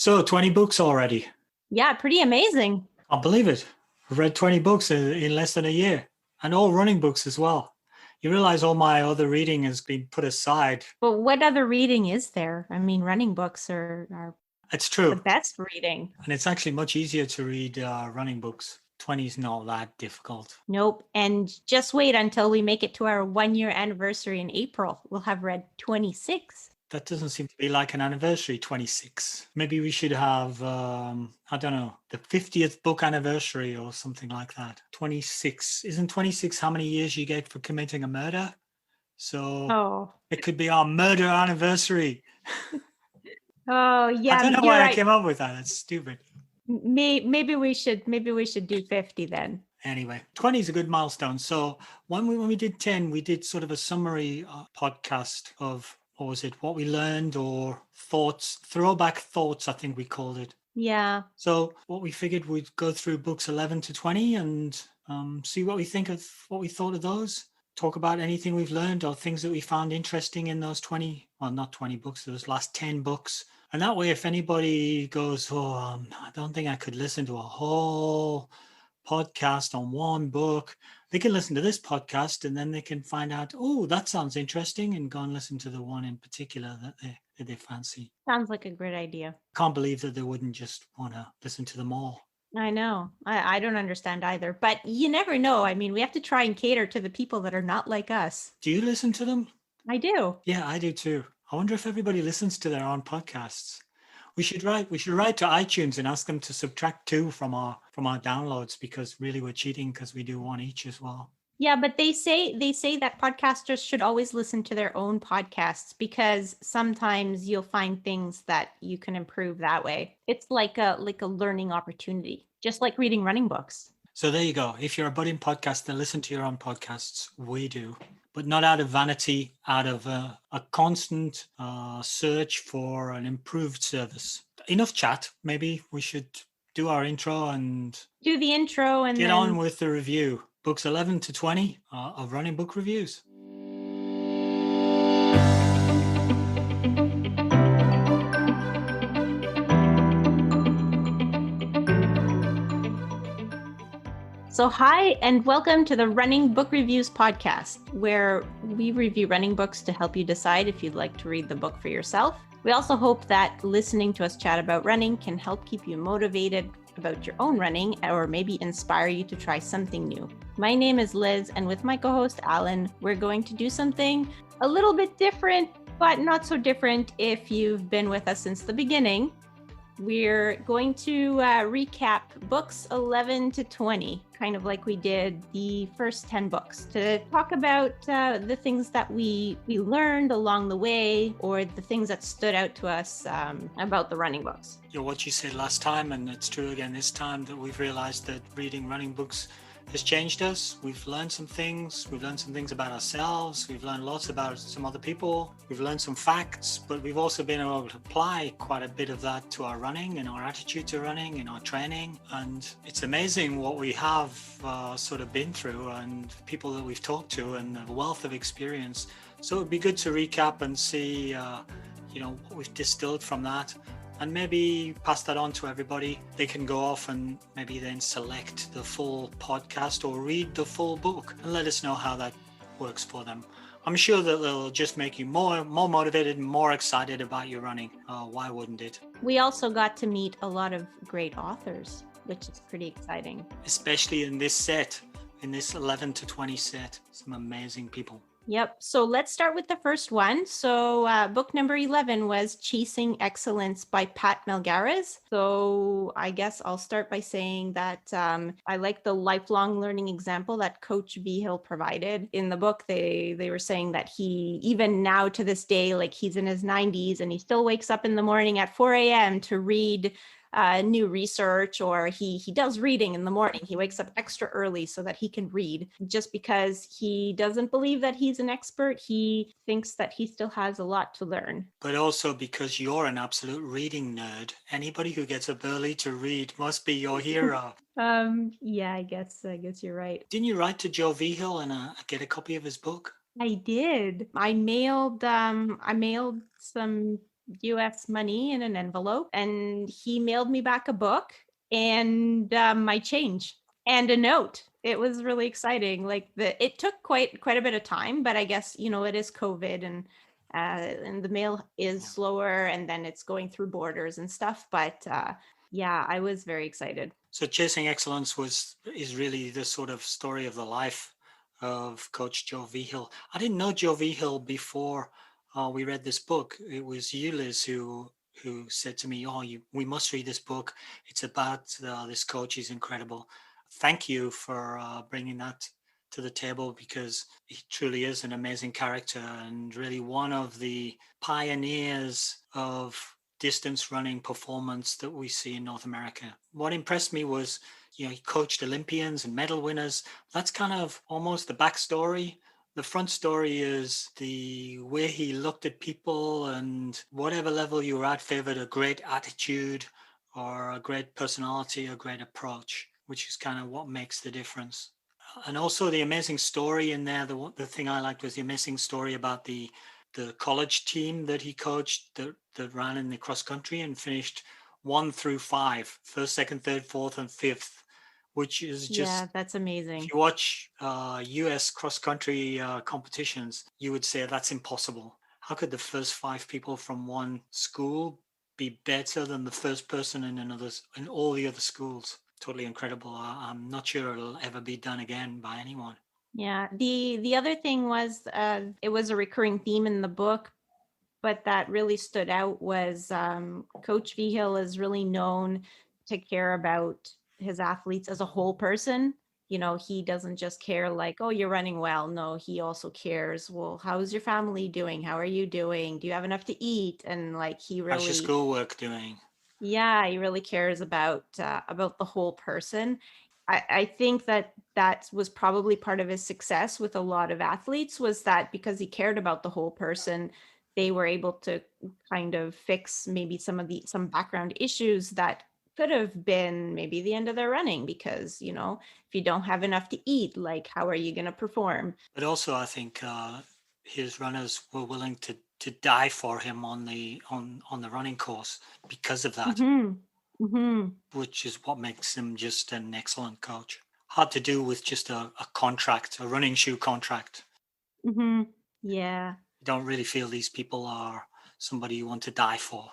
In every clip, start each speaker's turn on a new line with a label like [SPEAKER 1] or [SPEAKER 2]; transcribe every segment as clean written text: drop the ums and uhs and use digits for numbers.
[SPEAKER 1] So 20 books already.
[SPEAKER 2] Yeah, pretty amazing.
[SPEAKER 1] Can't believe it. I've read 20 books in less than a year, and all running books as well. You realize all my other reading has been put aside.
[SPEAKER 2] But what other reading is there? I mean, running books are
[SPEAKER 1] It's
[SPEAKER 2] the
[SPEAKER 1] true.
[SPEAKER 2] best reading.
[SPEAKER 1] And it's actually much easier to read running books. 20 is not that difficult.
[SPEAKER 2] Nope. And just wait until we make it to our 1-year anniversary in April. We'll have read 26.
[SPEAKER 1] That doesn't seem to be like an anniversary, 26. Maybe we should have, I don't know, the 50th book anniversary or something like that. 26. Isn't 26 how many years you get for committing a murder? So
[SPEAKER 2] Oh.
[SPEAKER 1] it could be our murder anniversary.
[SPEAKER 2] Oh,
[SPEAKER 1] I
[SPEAKER 2] yeah,
[SPEAKER 1] don't know
[SPEAKER 2] you're
[SPEAKER 1] why I
[SPEAKER 2] right.
[SPEAKER 1] came up with that. That's stupid.
[SPEAKER 2] Maybe we should do 50 then.
[SPEAKER 1] Anyway, 20 is a good milestone. So when we did 10, we did sort of a summary podcast of, what was it, what we learned or thoughts, throwback thoughts, I think we called it.
[SPEAKER 2] Yeah.
[SPEAKER 1] So what we figured we'd go through books 11 to 20 and see what we think of what we thought of those. Talk about anything we've learned or things that we found interesting in those 20, well, not 20 books, those last 10 books. And that way, if anybody goes, I don't think I could listen to a whole podcast on one book, they can listen to this podcast and then they can find out, oh, that sounds interesting, and go and listen to the one in particular that they fancy.
[SPEAKER 2] Sounds like a great idea.
[SPEAKER 1] Can't believe that they wouldn't just want to listen to them all.
[SPEAKER 2] I know. I don't understand either, but you never know. I mean, we have to try and cater to the people that are not like us.
[SPEAKER 1] Do you listen to them?
[SPEAKER 2] I do.
[SPEAKER 1] Yeah, I do too. I wonder if everybody listens to their own podcasts. We should write to iTunes and ask them to subtract 2 from our downloads, because really we're cheating because we do 1 each as well.
[SPEAKER 2] Yeah, but they say that podcasters should always listen to their own podcasts, because sometimes you'll find things that you can improve that way. It's like a learning opportunity, just like reading running books.
[SPEAKER 1] So there you go. If you're a budding podcaster, listen to your own podcasts. We do, but not out of vanity, out of a constant search for an improved service. Enough chat. Maybe we should do our intro and
[SPEAKER 2] do the intro and
[SPEAKER 1] get
[SPEAKER 2] then
[SPEAKER 1] on with the review. Books 11 to 20 of running book reviews.
[SPEAKER 2] So hi, and welcome to the Running Book Reviews podcast, where we review running books to help you decide if you'd like to read the book for yourself. We also hope that listening to us chat about running can help keep you motivated about your own running, or maybe inspire you to try something new. My name is Liz, and with my co-host Alan, we're going to do something a little bit different, but not so different if you've been with us since the beginning. We're going to recap books 11 to 20, kind of like we did the first 10 books, to talk about the things that we learned along the way, or the things that stood out to us about the running books.
[SPEAKER 1] Yeah, what you said last time, and it's true again this time, that we've realized that reading running books has changed us. We've learned some things. We've learned some things about ourselves. We've learned lots about some other people. We've learned some facts, but we've also been able to apply quite a bit of that to our running and our attitude to running and our training. And it's amazing what we have sort of been through, and people that we've talked to, and the wealth of experience. So it'd be good to recap and see, what we've distilled from that, and maybe pass that on to everybody. They can go off and maybe then select the full podcast or read the full book and let us know how that works for them. I'm sure that it'll just make you more motivated and more excited about your running. Why wouldn't it?
[SPEAKER 2] We also got to meet a lot of great authors, which is pretty exciting.
[SPEAKER 1] Especially in this set, in this 11 to 20 set, some amazing people.
[SPEAKER 2] Yep. So let's start with the first one. So book number 11 was Chasing Excellence by Pat Melgares. So I guess I'll start by saying that I like the lifelong learning example that Coach Vigil provided. In the book, they were saying that he, even now to this day, like he's in his 90s and he still wakes up in the morning at 4 a.m. to read new research, or he does reading in the morning. He wakes up extra early so that he can read, just because he doesn't believe that he's an expert. He thinks that he still has a lot to learn.
[SPEAKER 1] But also because you're an absolute reading nerd. Anybody who gets up early to read must be your hero.
[SPEAKER 2] Yeah, I guess you're right.
[SPEAKER 1] Didn't you write to Joe Vigil and get a copy of his book?
[SPEAKER 2] I did. I mailed some US money in an envelope, and he mailed me back a book and my change and a note. It was really exciting. Like it took quite a bit of time, but I guess, it is COVID, and the mail is slower, and then it's going through borders and stuff. But yeah, I was very excited.
[SPEAKER 1] So Chasing Excellence is really the sort of story of the life of Coach Joe Vigil. I didn't know Joe Vigil before we read this book. It was you, Liz, who said to me, "Oh, we must read this book. It's about this coach. He's incredible." Thank you for bringing that to the table, because he truly is an amazing character and really one of the pioneers of distance running performance that we see in North America. What impressed me was, he coached Olympians and medal winners. That's kind of almost the backstory. The front story is the way he looked at people, and whatever level you were at, favored a great attitude or a great personality, a great approach, which is kind of what makes the difference. And also the amazing story in there. The thing I liked was the amazing story about the college team that he coached that ran in the cross country and finished 1 through 5, first, second, third, fourth, and fifth, which is just,
[SPEAKER 2] that's amazing.
[SPEAKER 1] if you watch US cross country competitions, you would say that's impossible. How could the first 5 people from one school be better than the first person in all the other schools? Totally incredible. I'm not sure it'll ever be done again by anyone.
[SPEAKER 2] Yeah. The other thing was it was a recurring theme in the book, but that really stood out was Coach Vigil is really known to care about his athletes as a whole person. He doesn't just care like, oh, you're running well. No, he also cares, well, how's your family doing? How are you doing? Do you have enough to eat? And like he
[SPEAKER 1] How's your
[SPEAKER 2] really,
[SPEAKER 1] schoolwork doing?
[SPEAKER 2] yeah, he really cares about the whole person. I think that was probably part of his success with a lot of athletes, was that because he cared about the whole person, they were able to kind of fix maybe some background issues that could have been maybe the end of their running, because if you don't have enough to eat, like how are you going to perform?
[SPEAKER 1] But also, I think his runners were willing to die for him on the running course because of that,
[SPEAKER 2] Mm-hmm. Mm-hmm.
[SPEAKER 1] which is what makes him just an excellent coach. Hard to do with just a contract, a running shoe contract.
[SPEAKER 2] Mm-hmm. Yeah.
[SPEAKER 1] You don't really feel these people are somebody you want to die for.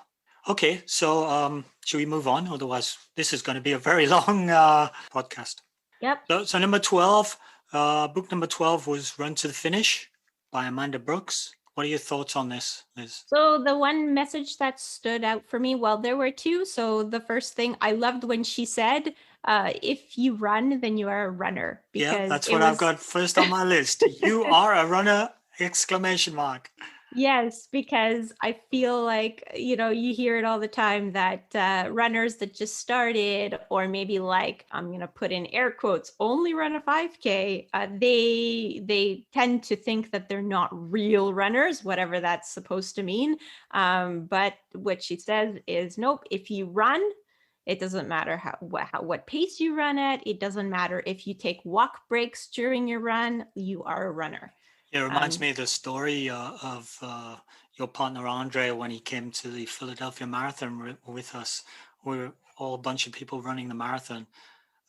[SPEAKER 1] Okay, so should we move on? Otherwise, this is going to be a very long podcast.
[SPEAKER 2] Yep.
[SPEAKER 1] So number 12, book number 12 was Run to the Finish by Amanda Brooks. What are your thoughts on this, Liz?
[SPEAKER 2] So the one message that stood out for me, well, there were two. So the first thing I loved when she said, if you run, then you are a runner,
[SPEAKER 1] Yeah,
[SPEAKER 2] because
[SPEAKER 1] that's
[SPEAKER 2] it
[SPEAKER 1] what I've
[SPEAKER 2] was
[SPEAKER 1] got first on my list. You are a runner! Exclamation mark.
[SPEAKER 2] Yes, because I feel like, you hear it all the time that runners that just started, or maybe like, I'm going to put in air quotes, only run a 5K, they tend to think that they're not real runners, whatever that's supposed to mean. But what she says is, nope, if you run, it doesn't matter what pace you run at. It doesn't matter if you take walk breaks during your run, you are a runner.
[SPEAKER 1] It reminds me of the story of your partner Andre when he came to the Philadelphia Marathon with us. We were all a bunch of people running the marathon,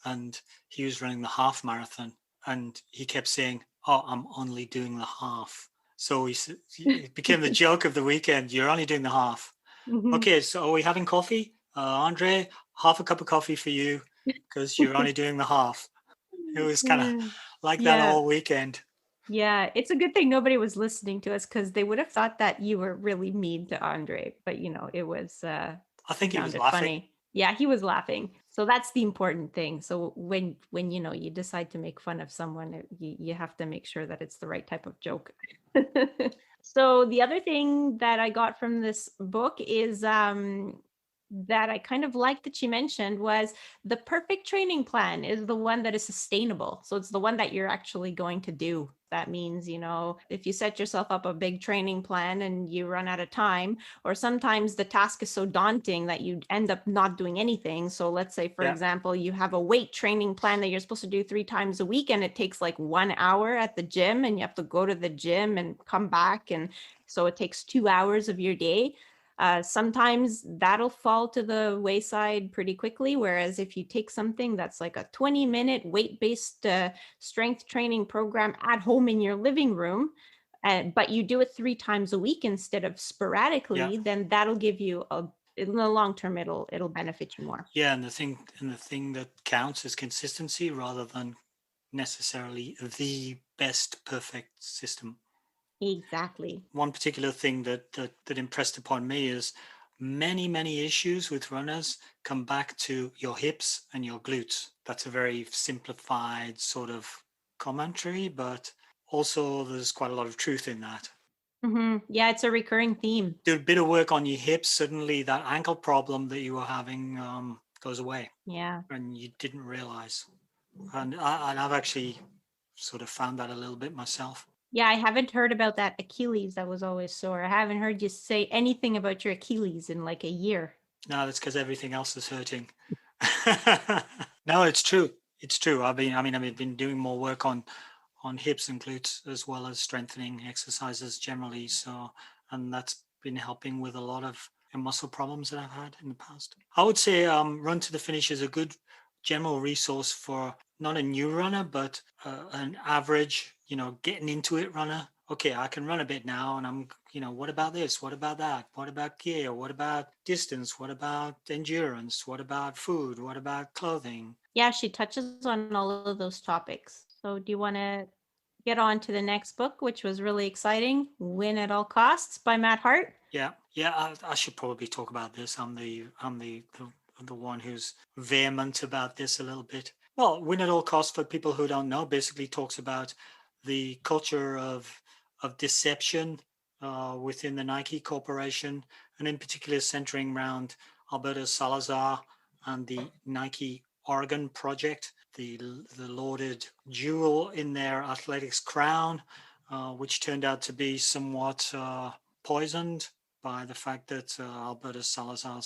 [SPEAKER 1] and he was running the half marathon, and he kept saying, "Oh, I'm only doing the half." So it became the joke of the weekend. You're only doing the half.
[SPEAKER 2] Mhm.
[SPEAKER 1] Okay, so are we having coffee? Andre, half a cup of coffee for you because you're only doing the half. It was kind of
[SPEAKER 2] Yeah.
[SPEAKER 1] like that
[SPEAKER 2] Yeah.
[SPEAKER 1] all weekend.
[SPEAKER 2] Yeah. It's a good thing nobody was listening to us, because they would have thought that you were really mean to Andre. But it was
[SPEAKER 1] I
[SPEAKER 2] he
[SPEAKER 1] think he
[SPEAKER 2] found
[SPEAKER 1] was
[SPEAKER 2] it
[SPEAKER 1] laughing.
[SPEAKER 2] funny. Yeah, he was laughing. So that's the important thing. So when you decide to make fun of someone, you have to make sure that it's the right type of joke. So the other thing that I got from this book is that I kind of like that she mentioned was the perfect training plan is the one that is sustainable. So it's the one that you're actually going to do. That means, if you set yourself up a big training plan and you run out of time, or sometimes the task is so daunting that you end up not doing anything. So let's say, for
[SPEAKER 1] Yeah.
[SPEAKER 2] example, you have a weight training plan that you're supposed to do 3 times a week, and it takes like 1 hour at the gym, and you have to go to the gym and come back. And so it takes 2 hours of your day. Sometimes that'll fall to the wayside pretty quickly. Whereas if you take something that's like a 20-minute weight-based strength training program at home in your living room, but you do it 3 times a week instead of
[SPEAKER 1] Yeah.
[SPEAKER 2] sporadically, then that'll give you in the long term, it'll benefit you more.
[SPEAKER 1] Yeah, and the thing that counts is consistency rather than necessarily the best perfect system.
[SPEAKER 2] Exactly.
[SPEAKER 1] One particular thing that impressed upon me is many issues with runners come back to your hips and your glutes. That's a very simplified sort of commentary, but also there's quite a lot of truth in that.
[SPEAKER 2] Yeah, it's a recurring theme.
[SPEAKER 1] Do a bit of work on your hips, suddenly that ankle problem that you were having goes away,
[SPEAKER 2] Yeah.
[SPEAKER 1] and you didn't realize. And I've actually sort of found that a little bit myself.
[SPEAKER 2] Yeah, I haven't heard about that Achilles that was always sore. I haven't heard you say anything about your Achilles in like a year.
[SPEAKER 1] No, that's because everything else is hurting. No, it's true. It's true. I've been doing more work on hips and glutes as well as strengthening exercises generally. So, and that's been helping with a lot of muscle problems that I've had in the past. I would say Run to the Finish is a good general resource for not a new runner, but an average, getting into it runner. Okay, I can run a bit now, and what about this? What about that? What about gear? What about distance? What about endurance? What about food? What about clothing?
[SPEAKER 2] Yeah, she touches on all of those topics. So, do you want to get on to the next book, which was really exciting? Win at All Costs by Matt Hart.
[SPEAKER 1] Yeah. I should probably talk about this. I'm the one who's vehement about this a little bit. Well, Win at All Costs, for people who don't know, basically talks about the culture of deception within the Nike Corporation, and in particular centering around Alberto Salazar and the Nike Oregon project, the lauded jewel in their athletics crown, which turned out to be somewhat poisoned by the fact that Alberto Salazar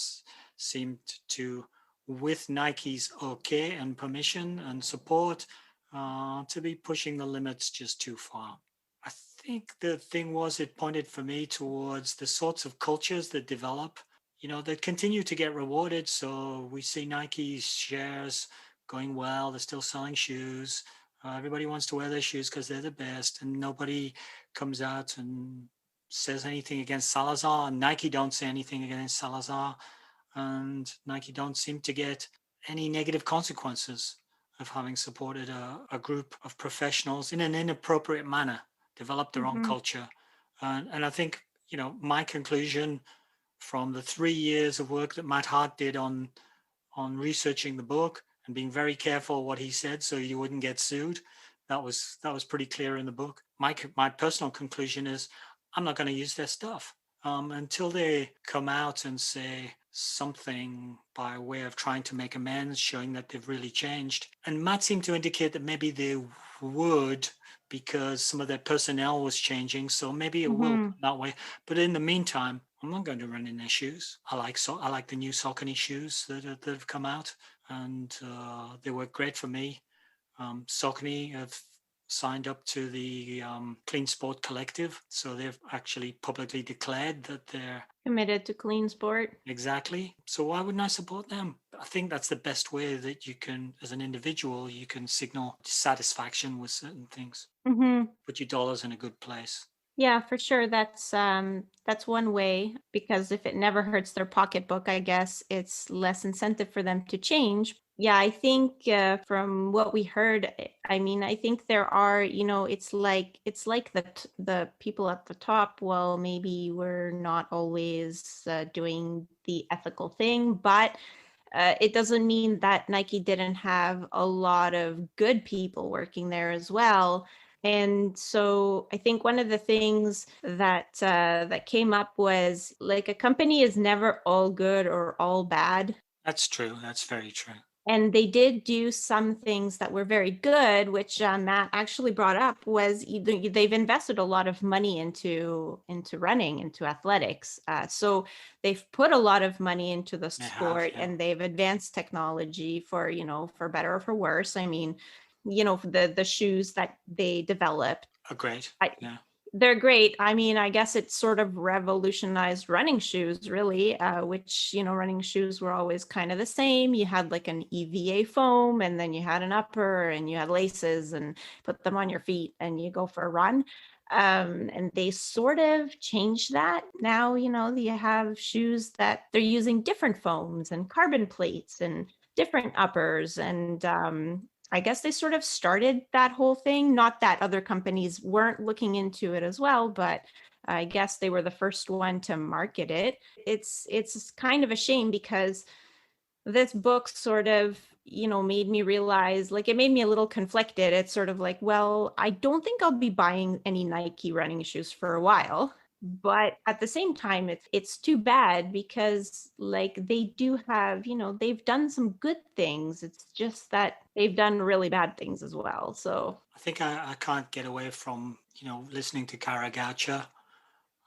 [SPEAKER 1] seemed to, with Nike's okay and permission and support, to be pushing the limits just too far. I think the thing was, it pointed for me towards the sorts of cultures that develop, that continue to get rewarded. So we see Nike's shares going well, they're still selling shoes. Everybody wants to wear their shoes because they're the best, and nobody comes out and says anything against Salazar. And Nike don't say anything against Salazar, and Nike don't seem to get any negative consequences of having supported a group of professionals in an inappropriate manner, develop their own culture. And I think, my conclusion from the 3 years of work that Matt Hart did on researching the book and being very careful what he said so you wouldn't get sued, that was pretty clear in the book. My personal conclusion is I'm not going to use their stuff until they come out and say something by way of trying to make amends, showing that they've really changed. And Matt seemed to indicate that maybe they would, because some of their personnel was changing. So maybe it will that way. But in the meantime, I'm not going to run in their shoes. I like the new Saucony shoes that have come out, and they work great for me. Saucony have signed up to the Clean Sport Collective, so they've actually publicly declared that they're
[SPEAKER 2] Committed to clean sport.
[SPEAKER 1] exactly. So why wouldn't I support them? I think that's the best way that you can, as an individual, you can signal dissatisfaction with certain things. Put your dollars in a good place.
[SPEAKER 2] Yeah, for sure. That's one way, because if it never hurts their pocketbook, I guess it's less incentive for them to change. Yeah, I think from what we heard, I mean, I think there are, it's like the people at the top. Well, maybe we're not always doing the ethical thing, but it doesn't mean that Nike didn't have a lot of good people working there as well. And so I think one of the things that came up was, like, a company is never all good or all bad.
[SPEAKER 1] That's true. That's very true.
[SPEAKER 2] And they did do some things that were very good, which Matt actually brought up, was they've invested a lot of money into running, into athletics. So they've put a lot of money into the
[SPEAKER 1] They have,
[SPEAKER 2] sport,
[SPEAKER 1] yeah.
[SPEAKER 2] and they've advanced technology for better or for worse. I mean, the shoes that they developed,
[SPEAKER 1] Great.
[SPEAKER 2] I,
[SPEAKER 1] Yeah.
[SPEAKER 2] They're great. I mean, I guess it sort of revolutionized running shoes, really, which, running shoes were always kind of the same. You had like an EVA foam, and then you had an upper, and you had laces, and put them on your feet, and you go for a run. And they sort of changed that. Now, you have shoes that they're using different foams and carbon plates and different uppers. And I guess they sort of started that whole thing. Not that other companies weren't looking into it as well, but I guess they were the first one to market it. It's kind of a shame because this book sort of, made me realize, like, it made me a little conflicted. It's sort of like, well, I don't think I'll be buying any Nike running shoes for a while. But at the same time, it's too bad because, like, they do have, they've done some good things. It's just that they've done really bad things as well. So
[SPEAKER 1] I think I can't get away from, listening to Kara Goucher,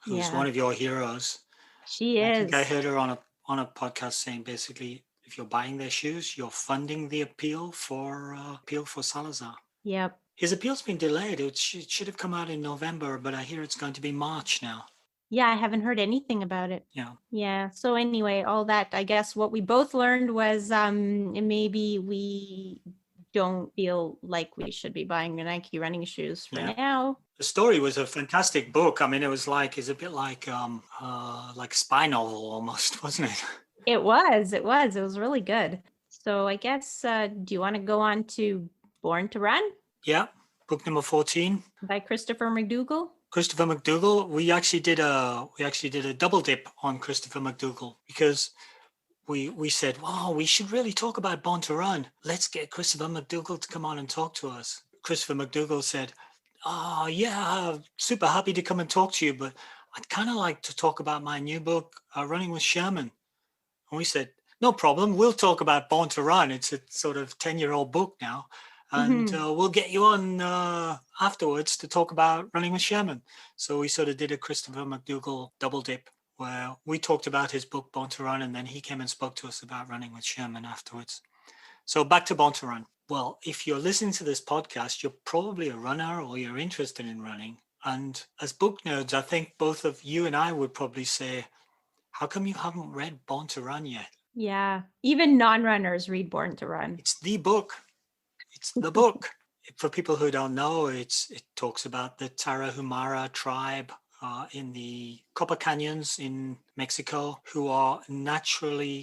[SPEAKER 1] who's
[SPEAKER 2] yeah,
[SPEAKER 1] one of your heroes.
[SPEAKER 2] she
[SPEAKER 1] I think I
[SPEAKER 2] is.
[SPEAKER 1] heard her on a podcast saying basically, if you're buying their shoes, you're funding the appeal for Salazar.
[SPEAKER 2] Yep.
[SPEAKER 1] His appeal's been delayed. It should have come out in November, but I hear it's going to be March now.
[SPEAKER 2] Yeah, I haven't heard anything about it.
[SPEAKER 1] Yeah.
[SPEAKER 2] Yeah. So anyway, all that, I guess what we both learned was maybe we don't feel like we should be buying Nike running shoes for
[SPEAKER 1] Yeah.
[SPEAKER 2] now.
[SPEAKER 1] The story was a fantastic book. I mean, it's a bit like spy novel almost, wasn't it?
[SPEAKER 2] It was really good. So I guess do you want to go on to Born to Run
[SPEAKER 1] Yeah. Book number 14.
[SPEAKER 2] by Christopher McDougall?
[SPEAKER 1] Christopher McDougall. We actually did a double dip on Christopher McDougall because we said, wow, we should really talk about Born to Run. Let's get Christopher McDougall to come on and talk to us. Christopher McDougall said, oh, yeah, super happy to come and talk to you, but I'd kind of like to talk about my new book, Running with Sherman. And we said, no problem. We'll talk about Born to Run. It's a sort of 10-year-old book now. And we'll get you on afterwards to talk about Running with Sherman. So we sort of did a Christopher McDougall double dip where we talked about his book, Born to Run, and then he came and spoke to us about Running with Sherman afterwards. So back to Born to Run. Well, if you're listening to this podcast, you're probably a runner or you're interested in running. And as book nerds, I think both of you and I would probably say, how come you haven't read Born to Run yet?
[SPEAKER 2] Yeah. Even non-runners read Born to Run.
[SPEAKER 1] It's the book. It's the book. For people who don't know, it talks about the Tarahumara tribe in the Copper Canyons in Mexico, who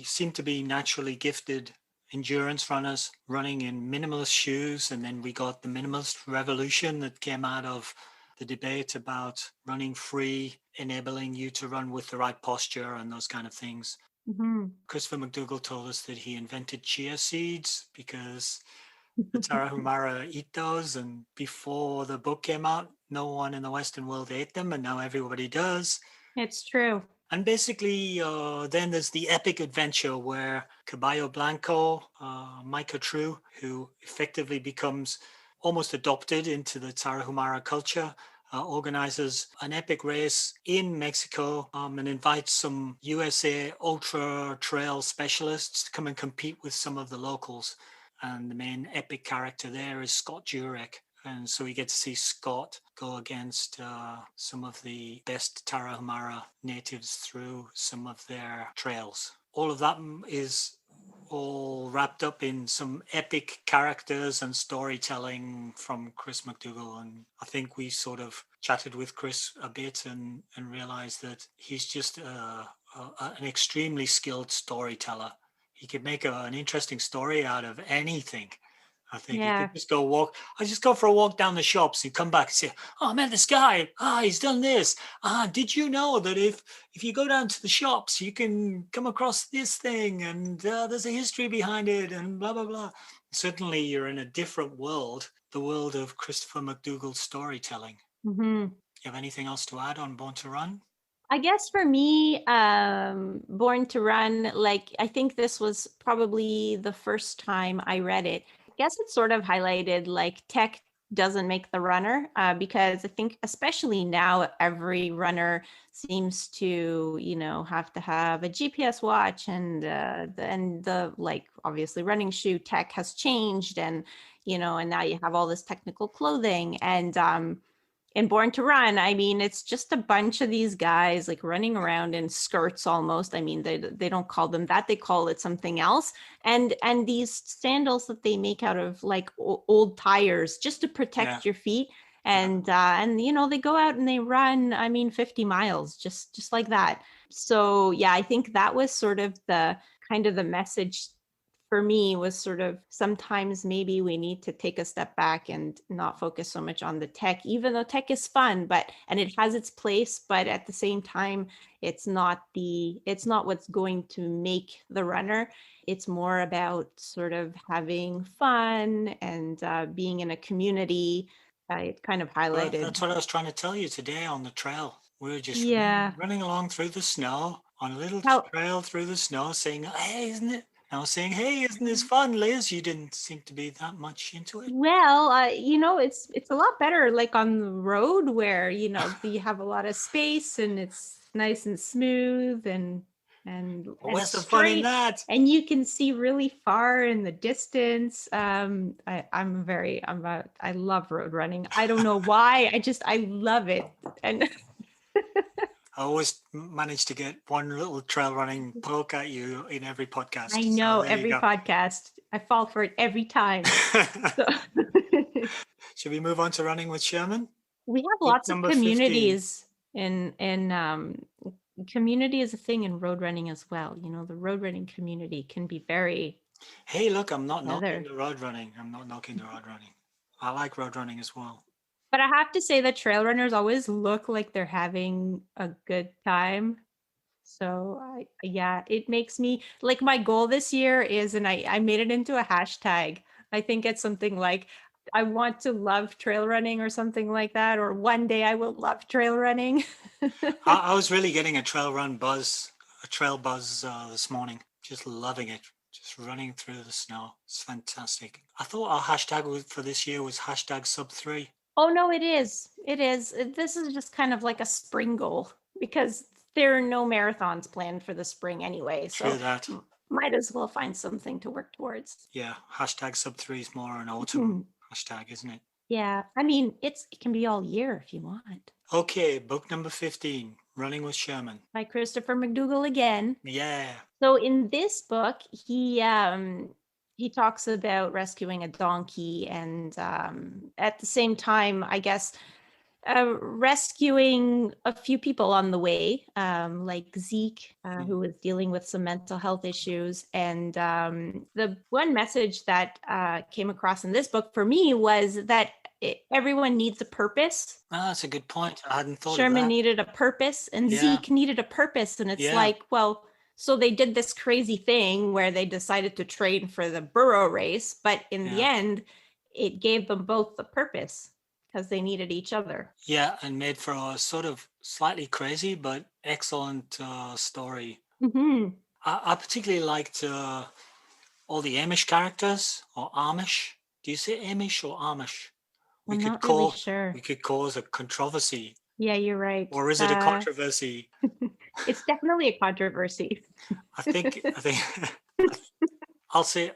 [SPEAKER 1] seem to be naturally gifted endurance runners running in minimalist shoes. And then we got the minimalist revolution that came out of the debate about running free, enabling you to run with the right posture and those kind of things. Christopher McDougall told us that he invented chia seeds because the Tarahumara eat those, and before the book came out, no one in the Western world ate them, and now everybody does.
[SPEAKER 2] It's true.
[SPEAKER 1] And basically, then there's the epic adventure where Caballo Blanco, Micah True, who effectively becomes almost adopted into the Tarahumara culture, organizes an epic race in Mexico and invites some USA ultra trail specialists to come and compete with some of the locals. And the main epic character there is Scott Jurek. And so we get to see Scott go against some of the best Tarahumara natives through some of their trails. All of that is all wrapped up in some epic characters and storytelling from Chris McDougall. And I think we sort of chatted with Chris a bit and realized that he's just an extremely skilled storyteller. He could make an interesting story out of anything. I think you could just go walk. I just go for a walk down the shops and come back and say, "Oh man, this guy, he's done this. Did you know that if you go down to the shops, you can come across this thing, and there's a history behind it, and blah blah blah." Certainly, you're in a different world, the world of Christopher McDougall's storytelling. You have anything else to add on Born to Run?
[SPEAKER 2] I guess for me, Born to Run, like, I think this was probably the first time I read it. I guess it sort of highlighted like tech doesn't make the runner, because I think especially now every runner seems to, have to have a GPS watch, and the like obviously running shoe tech has changed, and and now you have all this technical clothing, and in Born to Run, I mean, it's just a bunch of these guys like running around in skirts almost. I mean, they don't call them that. They call it something else. And these sandals that they make out of like old tires just to protect your feet. And you know, they go out and they run, I mean, 50 miles just like that. So yeah, I think that was sort of the kind of the message for me, was sort of sometimes maybe we need to take a step back and not focus so much on the tech, even though tech is fun, and it has its place, but at the same time, it's not what's going to make the runner. It's more about sort of having fun and being in a community. It kind of
[SPEAKER 1] Well,
[SPEAKER 2] highlighted.
[SPEAKER 1] that's what I was trying to tell you today on the trail. We were just
[SPEAKER 2] Yeah.
[SPEAKER 1] running along through the snow on a little
[SPEAKER 2] How
[SPEAKER 1] trail through the snow, saying, "Hey, isn't it?" I was saying, "Hey, isn't this fun, Liz?" You didn't seem to be that much into it.
[SPEAKER 2] Well, you know, it's a lot better like on the road where, you know, you have a lot of space and it's nice and smooth and
[SPEAKER 1] Where's the fun in
[SPEAKER 2] straight,
[SPEAKER 1] that?
[SPEAKER 2] and you can see really far in the distance. I love road running. I don't know why. I love it. And
[SPEAKER 1] I always manage to get one little trail running poke at you in every podcast.
[SPEAKER 2] I
[SPEAKER 1] So
[SPEAKER 2] know
[SPEAKER 1] there you
[SPEAKER 2] every
[SPEAKER 1] go.
[SPEAKER 2] podcast, I fall for it every time. So
[SPEAKER 1] Should we move on to running with Sherman?
[SPEAKER 2] we have
[SPEAKER 1] Book
[SPEAKER 2] lots of
[SPEAKER 1] number 15.
[SPEAKER 2] communities in community is a thing in road running as well. You know, the road running community can be very
[SPEAKER 1] Hey, look, I'm not knocking
[SPEAKER 2] together.
[SPEAKER 1] the road running. I'm not knocking the road running. I like road running as well.
[SPEAKER 2] But I have to say that trail runners always look like they're having a good time. So yeah, it makes me like, my goal this year is, and I made it into a hashtag. I think it's something like, I want to love trail running or something like that, or one day I will love trail running.
[SPEAKER 1] I was really getting a trail buzz this morning. Just loving it. Just running through the snow. It's fantastic. I thought our hashtag for this year was hashtag sub 3.
[SPEAKER 2] Oh no, it is. It is. This is just kind of like a spring goal because there are no marathons planned for the spring anyway.
[SPEAKER 1] True
[SPEAKER 2] So
[SPEAKER 1] that.
[SPEAKER 2] might as well find something to work towards.
[SPEAKER 1] Yeah, hashtag sub 3 is more an autumn hashtag, isn't it?
[SPEAKER 2] Yeah. I mean, it can be all year if you want.
[SPEAKER 1] Okay, book number 15, Running with Sherman.
[SPEAKER 2] By Christopher McDougall again.
[SPEAKER 1] Yeah.
[SPEAKER 2] So in this book, he talks about rescuing a donkey and at the same time, I guess, rescuing a few people on the way, like Zeke, who was dealing with some mental health issues. And the one message that came across in this book for me was that everyone needs a purpose.
[SPEAKER 1] Oh, that's a good point. I hadn't thought
[SPEAKER 2] Sherman
[SPEAKER 1] of that.
[SPEAKER 2] needed a purpose and
[SPEAKER 1] Yeah.
[SPEAKER 2] Zeke needed a purpose. And it's like, well, so they did this crazy thing where they decided to train for the burro race, but in the end, it gave them both the purpose because they needed each other.
[SPEAKER 1] Yeah, and made for a sort of slightly crazy but excellent story. I particularly liked all the Amish characters, or Amish. Do you say Amish or Amish?
[SPEAKER 2] I'm not really sure.
[SPEAKER 1] We could cause a controversy.
[SPEAKER 2] Yeah, you're right.
[SPEAKER 1] Or is it a controversy?
[SPEAKER 2] It's definitely a controversy.
[SPEAKER 1] I think I'll say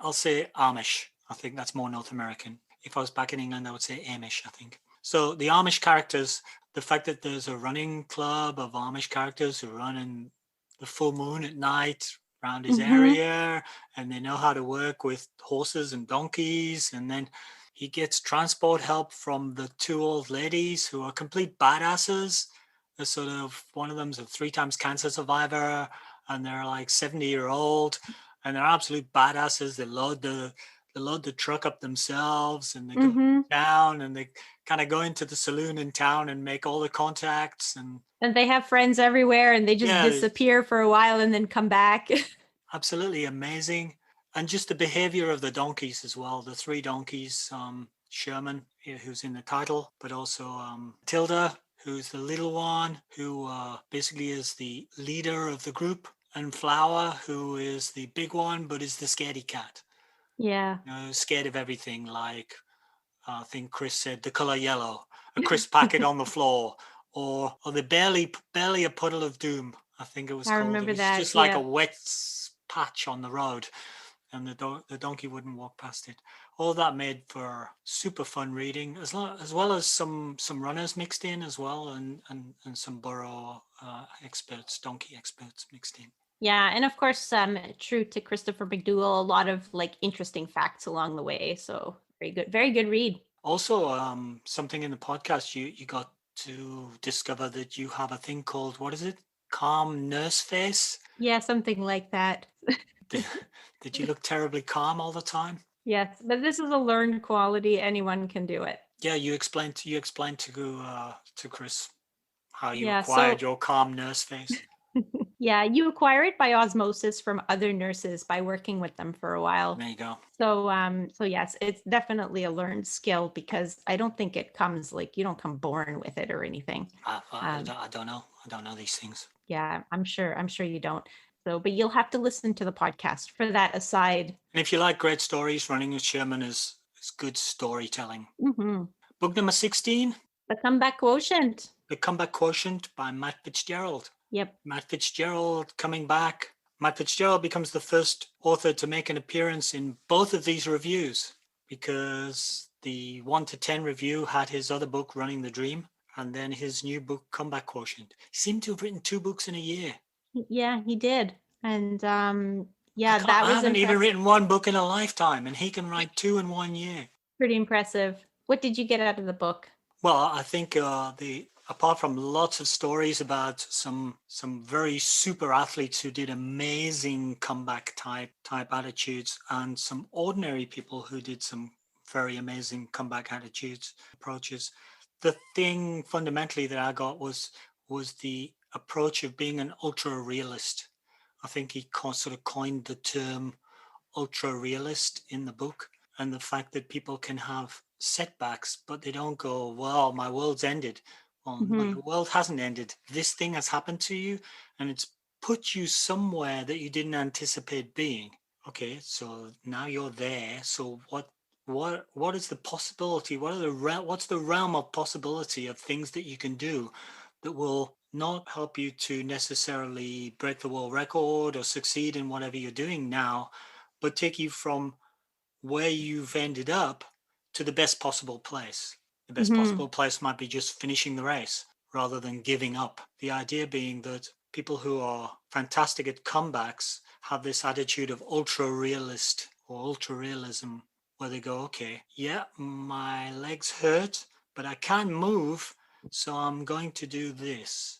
[SPEAKER 1] Amish. I think that's more North American. If I was back in England, I would say Amish, I think. So the Amish characters, the fact that there's a running club of Amish characters who run in the full moon at night around his area, and they know how to work with horses and donkeys, and then he gets transport help from the 2 old ladies who are complete badasses. They're sort of, one of them's a 3 times cancer survivor, and they're like 70-year-old, and they're absolute badasses. They load the truck up themselves, and they go down, and they kind of go into the saloon in town and make all the contacts, and
[SPEAKER 2] they have friends everywhere, and they just disappear for a while and then come back.
[SPEAKER 1] Absolutely amazing. And just the behavior of the donkeys as well. The 3 donkeys, Sherman, who's in the title, but also Tilda, who's the little one, who basically is the leader of the group, and Flower, who is the big one, but is the scaredy cat.
[SPEAKER 2] Yeah.
[SPEAKER 1] You know, scared of everything, like I think Chris said, the color yellow, a crisp packet on the floor, or the barely a puddle of doom, I think it was called.
[SPEAKER 2] I remember
[SPEAKER 1] it was
[SPEAKER 2] that.
[SPEAKER 1] just like a wet patch on the road. and the donkey wouldn't walk past it. All that made for super fun reading, as well as some runners mixed in as well, and some burro experts, donkey experts mixed in.
[SPEAKER 2] Yeah, and of course, true to Christopher McDougall, a lot of like interesting facts along the way. So very good read.
[SPEAKER 1] Also, something in the podcast, you got to discover that you have a thing called, what is it? Calm nurse face.
[SPEAKER 2] Yeah, something like that.
[SPEAKER 1] Did you look terribly calm all the time?
[SPEAKER 2] Yes, but this is a learned quality. Anyone can do it.
[SPEAKER 1] Yeah, you explained to Chris how you
[SPEAKER 2] Yeah,
[SPEAKER 1] acquired
[SPEAKER 2] so
[SPEAKER 1] your calm nurse face.
[SPEAKER 2] yeah, you acquire it by osmosis from other nurses by working with them for a while.
[SPEAKER 1] There you go.
[SPEAKER 2] So yes, it's definitely a learned skill because I don't think it comes like you don't come born with it or anything.
[SPEAKER 1] I don't know. I don't know these things.
[SPEAKER 2] Yeah, I'm sure you don't. So, but you'll have to listen to the podcast for that aside.
[SPEAKER 1] And if you like great stories, Running with Sherman is good storytelling.
[SPEAKER 2] Mm-hmm.
[SPEAKER 1] Book number 16,
[SPEAKER 2] The Comeback Quotient.
[SPEAKER 1] The Comeback Quotient by Matt Fitzgerald.
[SPEAKER 2] Yep.
[SPEAKER 1] Matt Fitzgerald coming back. Matt Fitzgerald becomes the first author to make an appearance in both of these reviews, because the 1 to 10 review had his other book, Running the Dream, and then his new book, Comeback Quotient. He seemed to have written 2 books in a year.
[SPEAKER 2] Yeah, he did. And yeah, that
[SPEAKER 1] I
[SPEAKER 2] was
[SPEAKER 1] haven't even
[SPEAKER 2] impressive.
[SPEAKER 1] written 1 book in a lifetime, and he can write 2 in 1 year.
[SPEAKER 2] Pretty impressive. What did you get out of the book?
[SPEAKER 1] Well, I think apart from lots of stories about some very super athletes who did amazing comeback type attitudes, and some ordinary people who did some very amazing comeback attitudes, approaches, the thing fundamentally that I got was the approach of being an ultra realist. I think he sort of coined the term ultra realist in the book, and the fact that people can have setbacks, but they don't go, well, my world's ended. Well, no, your world hasn't ended. This thing has happened to you, and it's put you somewhere that you didn't anticipate being. Okay, so now you're there. So what is the possibility? What's the realm of possibility of things that you can do that will not help you to necessarily break the world record or succeed in whatever you're doing now, but take you from where you've ended up to the best possible place. The best possible place might be just finishing the race rather than giving up. The idea being that people who are fantastic at comebacks have this attitude of ultra realist or ultra realism, where they go, okay, yeah, my legs hurt, but I can't move, so I'm going to do this.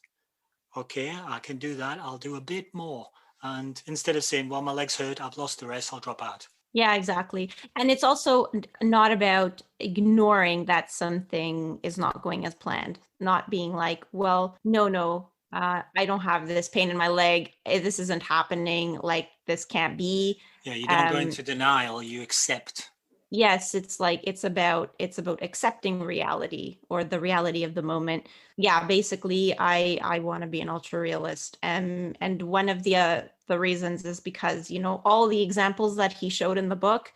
[SPEAKER 1] Okay, I can do that. I'll do a bit more. And instead of saying, well, my legs hurt, I've lost the race, I'll drop out.
[SPEAKER 2] Yeah, exactly. And it's also not about ignoring that something is not going as planned, not being like, well, no, I don't have this pain in my leg. This isn't happening. Like, this can't be.
[SPEAKER 1] Yeah, you don't go into denial, you accept.
[SPEAKER 2] Yes, it's like it's about accepting reality or the reality of the moment. Yeah, basically I want to be an ultra realist, and one of the reasons is because, you know, all the examples that he showed in the book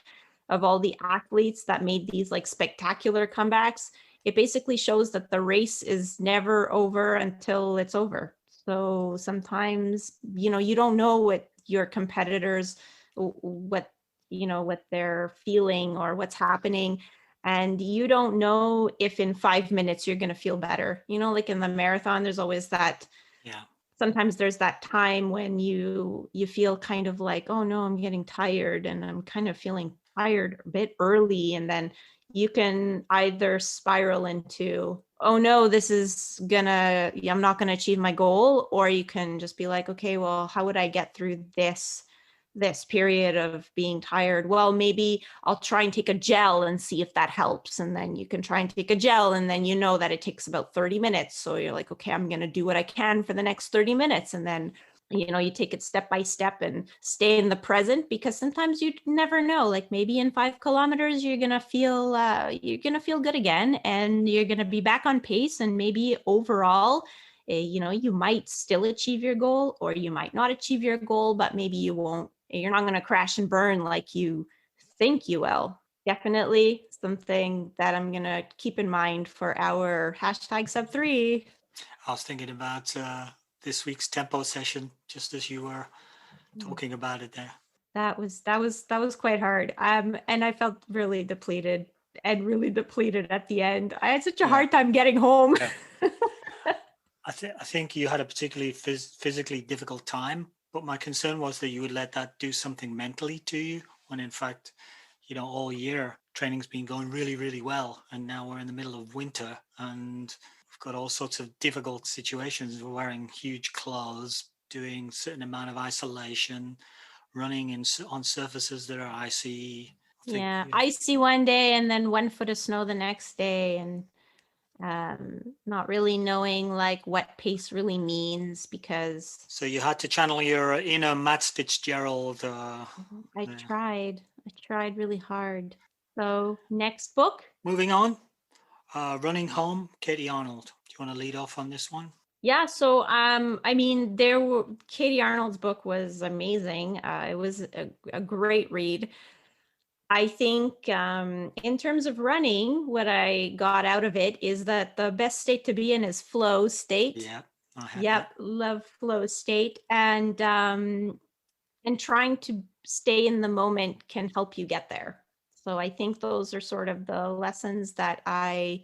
[SPEAKER 2] of all the athletes that made these like spectacular comebacks, it basically shows that the race is never over until it's over. So sometimes, you know, you don't know what your competitors, what, you know, what they're feeling or what's happening, and you don't know if in 5 minutes you're going to feel better. You know, like in the marathon, there's always that,
[SPEAKER 1] Yeah,
[SPEAKER 2] sometimes there's that time when you feel kind of like, oh no, I'm getting tired, and I'm kind of feeling tired a bit early, and then you can either spiral into, oh no, this is gonna, I'm not gonna achieve my goal, or you can just be like, okay, well, how would I get through this period of being tired? Well, maybe I'll try and take a gel and see if that helps. And then you can try and take a gel, and then you know that it takes about 30 minutes. So you're like, okay, I'm going to do what I can for the next 30 minutes. And then, you know, you take it step by step and stay in the present, because sometimes you never know, like maybe in 5 kilometers, you're going to feel good again, and you're going to be back on pace. And maybe overall, you know, you might still achieve your goal, or you might not achieve your goal, but maybe you're not going to crash and burn like you think you will. Definitely something that I'm going to keep in mind for our #sub3.
[SPEAKER 1] I was thinking about this week's tempo session, just as you were talking about it there.
[SPEAKER 2] That was quite hard. And I felt really depleted at the end. I had such a
[SPEAKER 1] Yeah.
[SPEAKER 2] hard time getting home.
[SPEAKER 1] Yeah. I think you had a particularly physically difficult time, but my concern was that you would let that do something mentally to you when in fact, all year training's been going really, really well. And now we're in the middle of winter and we've got all sorts of difficult situations. We're wearing huge clothes, doing certain amount of isolation, running on surfaces that are icy. I think,
[SPEAKER 2] Yeah, icy one day and then 1 foot of snow the next day, and not really knowing like what pace really means because
[SPEAKER 1] so you had to channel your inner Matt Fitzgerald.
[SPEAKER 2] I
[SPEAKER 1] Yeah.
[SPEAKER 2] tried really hard. So next book.
[SPEAKER 1] Moving on, Running Home, Katie Arnold. Do you want to lead off on this one?
[SPEAKER 2] Yeah, so I mean, Katie Arnold's book was amazing. It was a great read. I think in terms of running, what I got out of it is that the best state to be in is flow state.
[SPEAKER 1] Yeah, yeah.
[SPEAKER 2] Yep, love flow state, and trying to stay in the moment can help you get there. So I think those are sort of the lessons that I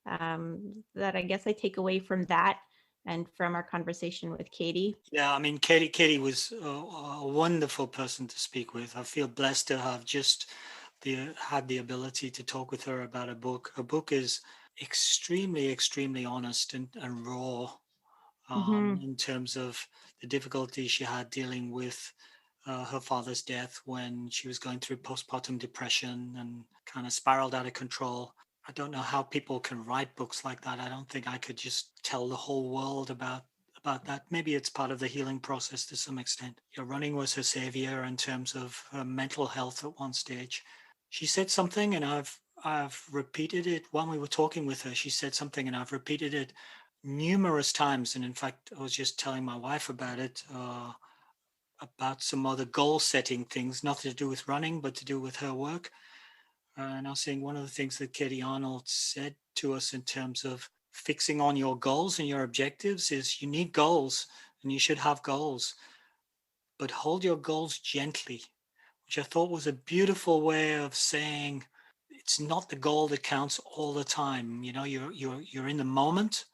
[SPEAKER 2] guess I take away from that and from our conversation with Katie.
[SPEAKER 1] Yeah, I mean, Katie was a wonderful person to speak with. I feel blessed to have just had the ability to talk with her about a book. Her book is extremely, extremely honest and raw
[SPEAKER 2] Mm-hmm.
[SPEAKER 1] in terms of the difficulty she had dealing with her father's death when she was going through postpartum depression and kind of spiraled out of control. I don't know how people can write books like that. I don't think I could just tell the whole world about that. Maybe it's part of the healing process to some extent. Your running was her savior in terms of her mental health at one stage. She said something, and I've repeated it when we were talking with her. She said something, and I've repeated it numerous times. And in fact, I was just telling my wife about it, about some other goal setting things, nothing to do with running, but to do with her work. And I was saying one of the things that Katie Arnold said to us in terms of fixing on your goals and your objectives is you need goals and you should have goals, but hold your goals gently, which I thought was a beautiful way of saying it's not the goal that counts all the time. You're in the moment,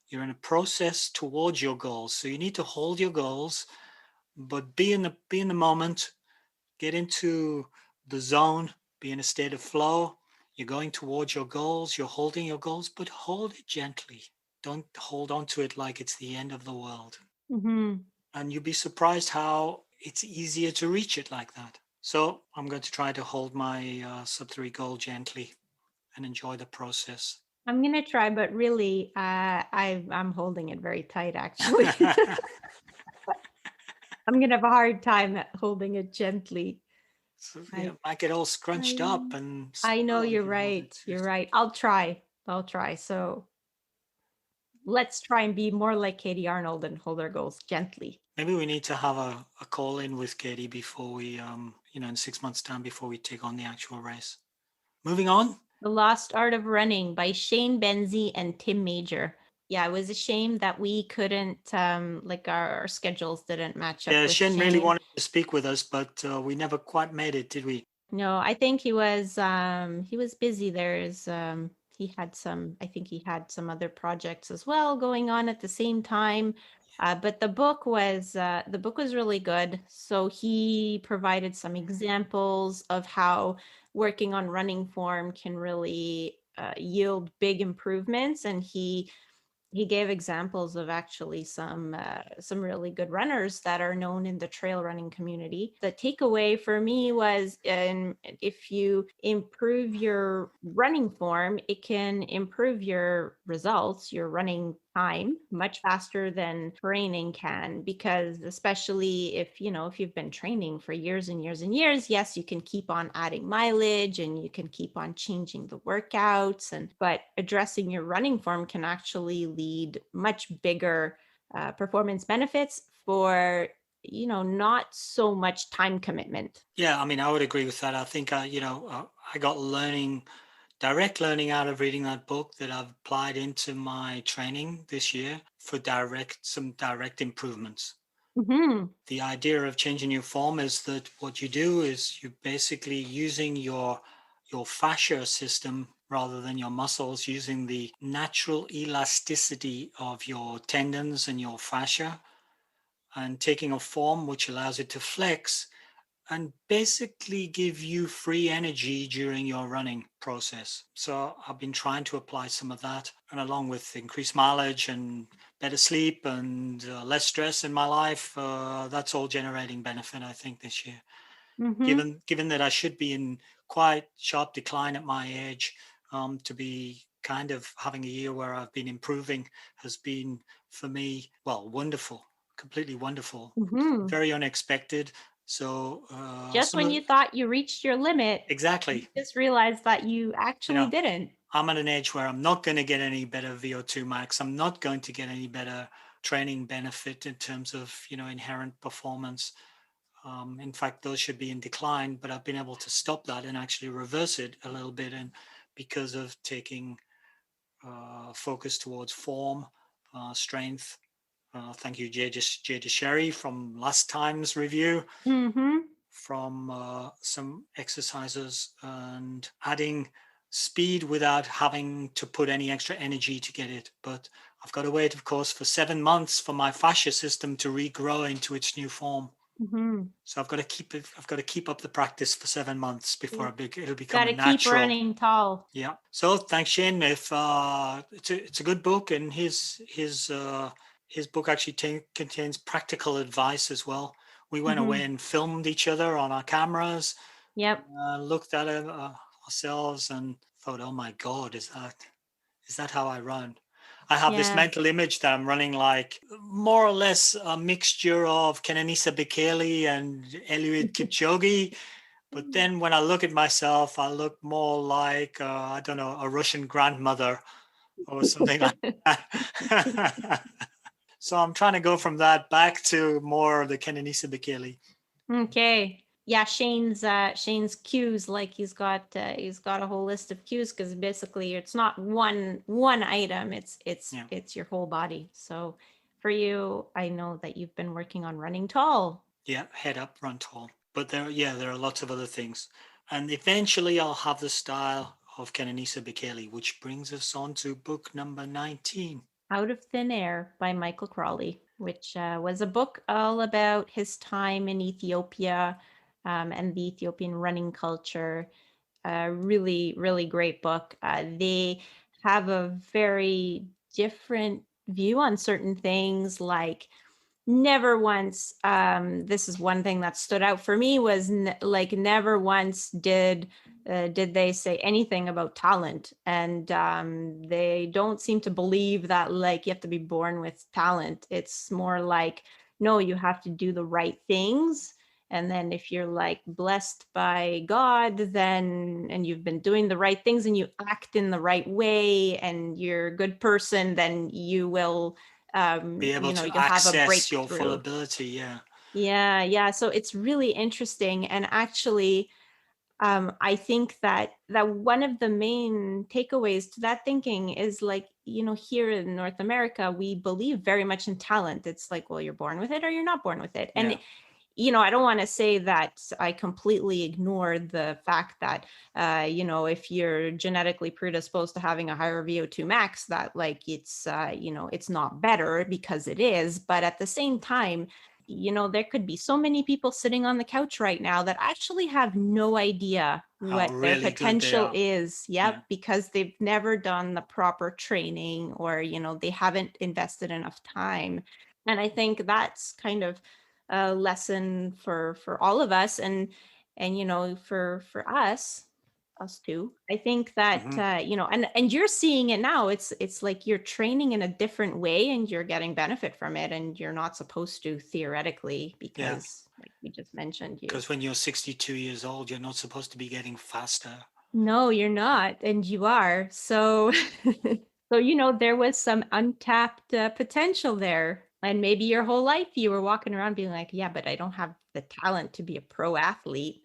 [SPEAKER 1] you're in a process towards your goals. So you need to hold your goals, but be in the moment, get into the zone, be in a state of flow. You're going towards your goals, you're holding your goals, but hold it gently. Don't hold on to it like it's the end of the world.
[SPEAKER 2] Mm-hmm.
[SPEAKER 1] And you'll be surprised how it's easier to reach it like that. So I'm going to try to hold my sub 3 goal gently and enjoy the process.
[SPEAKER 2] I'm gonna try, but really, I'm holding it very tight. Actually, I'm gonna have a hard time holding it gently.
[SPEAKER 1] So,
[SPEAKER 2] I
[SPEAKER 1] might get all scrunched
[SPEAKER 2] I
[SPEAKER 1] up and
[SPEAKER 2] I know
[SPEAKER 1] swell if
[SPEAKER 2] you're
[SPEAKER 1] you hold
[SPEAKER 2] right.
[SPEAKER 1] it too.
[SPEAKER 2] You're right. I'll try. So let's try and be more like Katie Arnold and hold our goals gently.
[SPEAKER 1] Maybe we need to have a call in with Katie before we, in 6 months' time before we take on the actual race. Moving on.
[SPEAKER 2] The Lost Art of Running by Shane Benzie and Tim Major. Yeah, it was a shame that we couldn't, like our schedules didn't match up
[SPEAKER 1] Yeah,
[SPEAKER 2] with
[SPEAKER 1] Shen really
[SPEAKER 2] Shane.
[SPEAKER 1] wanted to speak with us, but we never quite made it, did we?
[SPEAKER 2] No, I think he was busy. I think he had some other projects as well going on at the same time. But the book was really good. So he provided some examples of how working on running form can really yield big improvements, and he gave examples of actually some really good runners that are known in the trail running community. The takeaway for me was, if you improve your running form, it can improve your results, your running time much faster than training can, because especially if you've been training for years and years and years, yes, you can keep on adding mileage and you can keep on changing the workouts, but addressing your running form can actually lead much bigger performance benefits for not so much time commitment.
[SPEAKER 1] Yeah, I mean, I would agree with that. I think, I got direct learning out of reading that book that I've applied into my training this year for some direct improvements.
[SPEAKER 2] Mm-hmm.
[SPEAKER 1] The idea of changing your form is that what you do is you're basically using your fascia system rather than your muscles, using the natural elasticity of your tendons and your fascia, and taking a form which allows it to flex and basically give you free energy during your running process. So I've been trying to apply some of that, and along with increased mileage and better sleep and less stress in my life, that's all generating benefit, I think, this year.
[SPEAKER 2] Mm-hmm.
[SPEAKER 1] Given that I should be in quite sharp decline at my age, to be kind of having a year where I've been improving has been, for me, well, wonderful, completely wonderful,
[SPEAKER 2] Mm-hmm.
[SPEAKER 1] very unexpected. So
[SPEAKER 2] Just
[SPEAKER 1] some
[SPEAKER 2] when
[SPEAKER 1] of
[SPEAKER 2] you thought you reached your limit, you
[SPEAKER 1] exactly,
[SPEAKER 2] just realized that you
[SPEAKER 1] you
[SPEAKER 2] actually
[SPEAKER 1] know,
[SPEAKER 2] didn't.
[SPEAKER 1] I'm at an age where I'm not going to get any better VO2 max. I'm not going to get any better training benefit in terms of inherent performance. In fact, those should be in decline, but I've been able to stop that and actually reverse it a little bit, and because of taking focus towards form, strength. Thank you, Jay DeSherry, from last time's review,
[SPEAKER 2] Mm-hmm.
[SPEAKER 1] from some exercises and adding speed without having to put any extra energy to get it. But I've got to wait, of course, for 7 months for my fascia system to regrow into its new form.
[SPEAKER 2] Mm-hmm.
[SPEAKER 1] So I've got to keep it. I've got to keep up the practice for 7 months before it'll become
[SPEAKER 2] Got
[SPEAKER 1] a
[SPEAKER 2] to keep
[SPEAKER 1] natural.
[SPEAKER 2] running tall.
[SPEAKER 1] Yeah. So thanks, Shane. If it's a good book, and his book actually contains practical advice as well. We went
[SPEAKER 2] Mm-hmm.
[SPEAKER 1] away and filmed each other on our cameras,
[SPEAKER 2] Yep.
[SPEAKER 1] looked at it ourselves, and thought, "Oh my God, is that how I run?" I have this
[SPEAKER 2] Yeah.
[SPEAKER 1] mental image that I'm running like more or less a mixture of Kenenisa Bekele and Eliud Kipchoge. But then when I look at myself, I look more like, I don't know, a Russian grandmother or something like that. So I'm trying to go from that back to more the Kenenisa Bekele.
[SPEAKER 2] Okay. Yeah, Shane's cues, like he's got a whole list of cues, because basically it's not one item,
[SPEAKER 1] Yeah.
[SPEAKER 2] it's your whole body. So for you, I know that you've been working on running tall.
[SPEAKER 1] Yeah, head up, run tall. But there are lots of other things. And eventually I'll have the style of Kenenisa Bekele, which brings us on to book number 19.
[SPEAKER 2] Out of Thin Air by Michael Crawley, which was a book all about his time in Ethiopia, and the Ethiopian running culture. Really, really great book. They have a very different view on certain things, like never once, this is one thing that stood out for me, was like never once did they say anything about talent. And they don't seem to believe that like you have to be born with talent. It's more like, no, you have to do the right things, and then if you're like blessed by God, then, and you've been doing the right things and you act in the right way and you're a good person, then you will,
[SPEAKER 1] Be able to
[SPEAKER 2] you'll have a
[SPEAKER 1] access your full
[SPEAKER 2] breakthrough.
[SPEAKER 1] ability. Yeah.
[SPEAKER 2] Yeah, yeah. So it's really interesting. And actually, I think that one of the main takeaways to that thinking is like, here in North America, we believe very much in talent. It's like, well, you're born with it or you're not born with it.
[SPEAKER 1] Yeah.
[SPEAKER 2] And I don't want to say that I completely ignored the fact that, if you're genetically predisposed to having a higher VO2 max, that like it's not better, because it is. But at the same time, there could be so many people sitting on the couch right now that actually have no idea
[SPEAKER 1] How
[SPEAKER 2] what their
[SPEAKER 1] really good they
[SPEAKER 2] potential
[SPEAKER 1] are.
[SPEAKER 2] is. Yep,
[SPEAKER 1] Yeah.
[SPEAKER 2] because they've never done the proper training, or, they haven't invested enough time. And I think that's kind of a lesson for all of us, and for us too. I think that
[SPEAKER 1] Hmm.
[SPEAKER 2] and you're seeing it now. It's like you're training in a different way and you're getting benefit from it, and you're not supposed to, theoretically,
[SPEAKER 1] Yeah.
[SPEAKER 2] because like we just mentioned, you
[SPEAKER 1] Because when you're 62 years old, you're not supposed to be getting faster.
[SPEAKER 2] no, you're not, and you are. So so there was some untapped potential there. And maybe your whole life you were walking around being like, yeah, but I don't have the talent to be a pro athlete.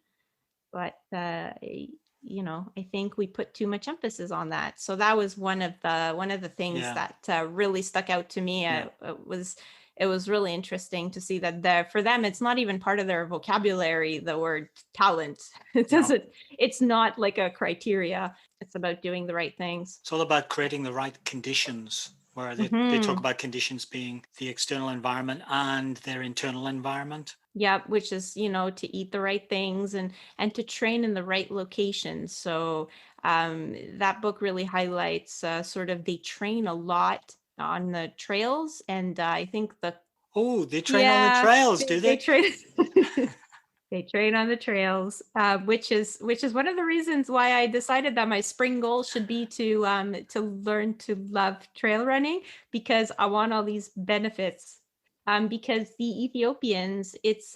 [SPEAKER 2] But I think we put too much emphasis on that. So that was one of the things
[SPEAKER 1] Yeah.
[SPEAKER 2] that really stuck out to me.
[SPEAKER 1] Yeah.
[SPEAKER 2] it was really interesting to see that for them, it's not even part of their vocabulary, the word talent. It
[SPEAKER 1] No.
[SPEAKER 2] doesn't, it's not like a criteria. It's about doing the right things.
[SPEAKER 1] It's all about creating the right conditions, where they talk
[SPEAKER 2] Hmm.
[SPEAKER 1] about conditions being the external environment and their internal environment.
[SPEAKER 2] Yeah, which is, to eat the right things and to train in the right locations. So that book really highlights sort of they train a lot on the trails, and I think
[SPEAKER 1] Oh, they train on the
[SPEAKER 2] yeah,
[SPEAKER 1] trails, do
[SPEAKER 2] they
[SPEAKER 1] they?
[SPEAKER 2] train. They train on the trails, which is one of the reasons why I decided that my spring goal should be to learn to love trail running, because I want all these benefits. Because the Ethiopians, it's